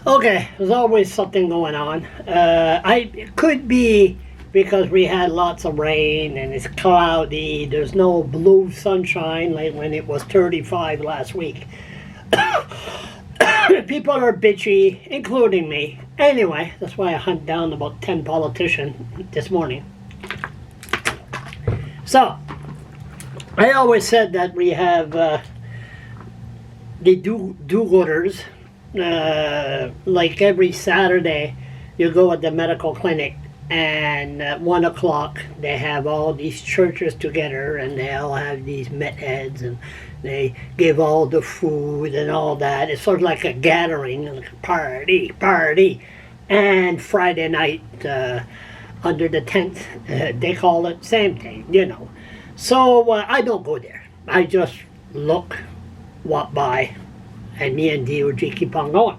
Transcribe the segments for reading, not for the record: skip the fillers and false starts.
Okay, there's always something going on. It could be because we had lots of rain and it's cloudy. There's no blue sunshine like when it was 35 last week. People are bitchy, including me. Anyway, that's why I hunt down about 10 politicians this morning. So, I always said that we have the do-gooders. Like every Saturday, you go at the medical clinic, and at 1 o'clock, they have all these churches together, and they all have these Meth Heads, and they give all the food and all that. It's sort of like a gathering, like a party. And Friday night, under the tent, they call it same thing, you know. So I don't go there. I just look, walk by, and me and DOG keep on going.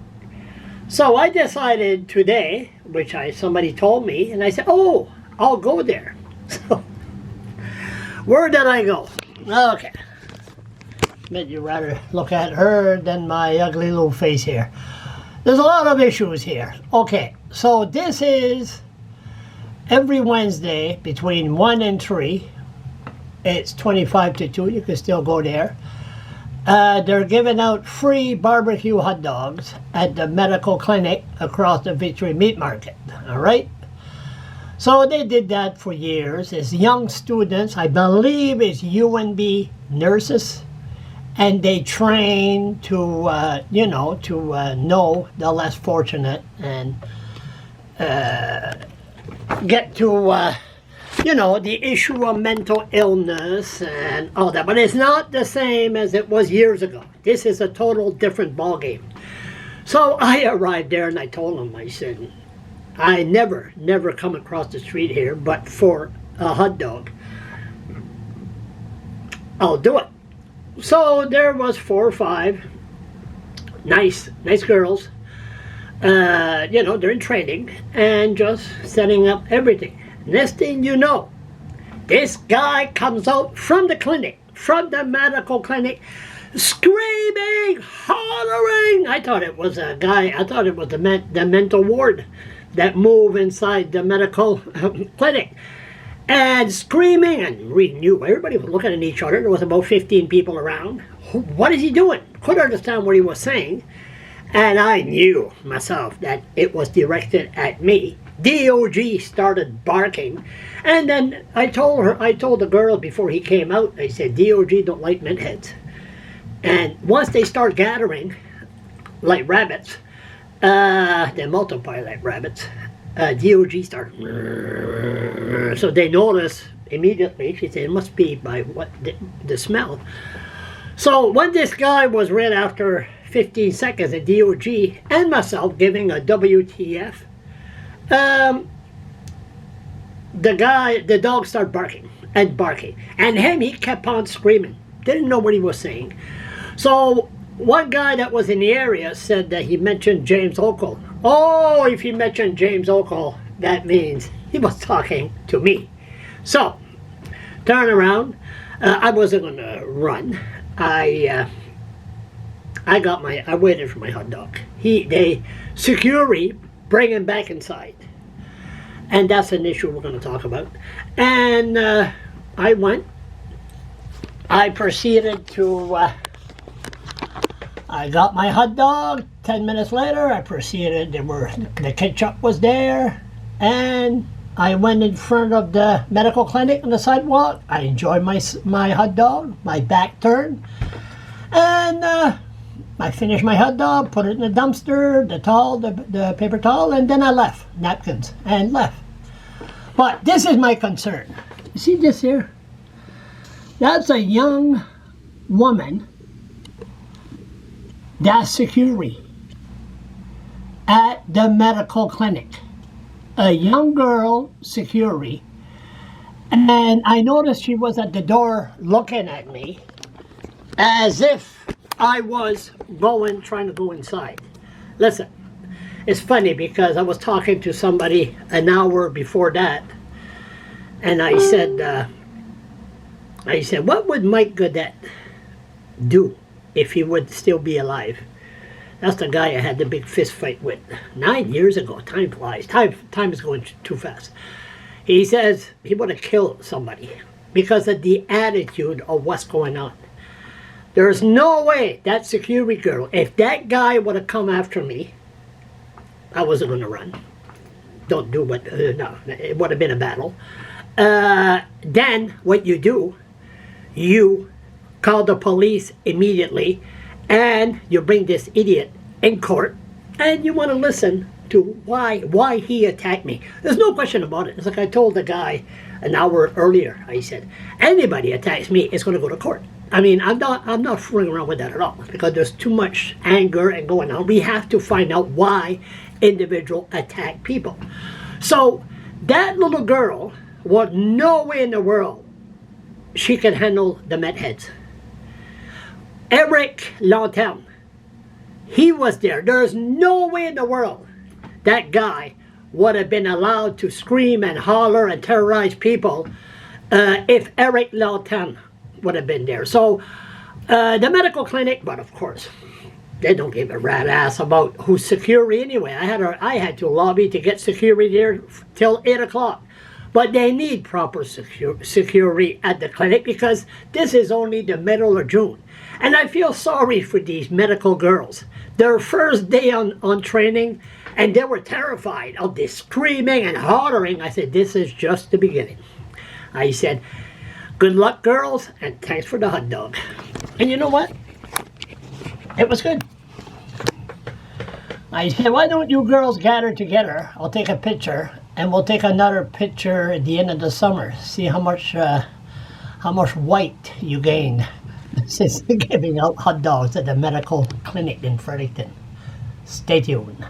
So I decided today, which somebody told me, and I said, oh, I'll go there. So where did I go? Okay. Bet you'd rather look at her than my ugly little face here. There's a lot of issues here. Okay, so this is every Wednesday between 1 and 3. It's 25 to 2. You can still go there. They're giving out free barbecue hot dogs at the medical clinic across the Victory Meat Market. All right? So they did that for years. It's young students. I believe it's UNB nurses. And they train to, know the less fortunate and get to, the issue of mental illness and all that. But it's not the same as it was years ago. This is a total different ballgame. So I arrived there and I told them, I said, I never come across the street here, but for a hot dog, I'll do it. So there was 4 or 5 nice girls, they're in training and just setting up everything. Next thing you know, this guy comes out from the clinic, from the medical clinic, screaming, hollering. I thought it was a guy, I thought it was the mental ward that move inside the medical clinic. And screaming, and we knew, everybody was looking at each other. There was about 15 people around. What is he doing? Couldn't understand what he was saying. And I knew myself that it was directed at me. DOG started barking. And then I told the girl before he came out, I said, DOG don't like Meth Heads. And once they start gathering like rabbits, they multiply like rabbits. DOG started. So they noticed immediately. She said, it must be by what the smell. So when this guy was right after 15 seconds at DOG and myself giving a WTF, the dog started barking. And him, he kept on screaming. Didn't know what he was saying. So one guy that was in the area said that he mentioned James Okol. Oh, if he mentioned James Okol, that means he was talking to me. So, turn around. I wasn't going to run. I waited for my hot dog. Security, bring him back inside. And that's an issue we're going to talk about. And I went. I proceeded to... I got my hot dog. 10 minutes later, I proceeded. The ketchup was there, and I went in front of the medical clinic on the sidewalk. I enjoyed my hot dog, my back turned, and I finished my hot dog, put it in the dumpster, the paper towel, and then I left, napkins, and left. But this is my concern. You see this here? That's a young woman. That's security at the medical clinic. A young girl, security, and I noticed she was at the door looking at me as if I was trying to go inside. Listen, it's funny because I was talking to somebody an hour before that, and I said, what would Mike Goodette do if he would still be alive? That's the guy I had the big fist fight with 9 years ago. Time flies. Time is going too fast. He says he would have killed somebody because of the attitude of what's going on. There's no way that security girl, if that guy would have come after me, I wasn't going to run. Don't do what, no, it would have been a battle. Then what you do, you call the police immediately and you bring this idiot in court and you want to listen to why he attacked me. There's no question about it. It's like I told the guy an hour earlier. I said, anybody attacks me is going to go to court. I mean, I'm not fooling around with that at all because there's too much anger and going on. We have to find out why individuals attack people. So that little girl was no way in the world she could handle the Meth Heads. Eric Lanterne, he was there. There's no way in the world that guy would have been allowed to scream and holler and terrorize people if Eric Lanterne would have been there. So the medical clinic, but of course, they don't give a rat ass about who's security anyway. I had to lobby to get security there till 8 o'clock. But they need proper security at the clinic because this is only the middle of June. And I feel sorry for these medical girls. Their first day on training, and they were terrified of this screaming and hollering. I said, this is just the beginning. I said, good luck, girls, and thanks for the hot dog. And you know what? It was good. I said, why don't you girls gather together? I'll take a picture, and we'll take another picture at the end of the summer. See how much weight you gained since giving out hot dogs at the medical clinic in Fredericton. Stay tuned.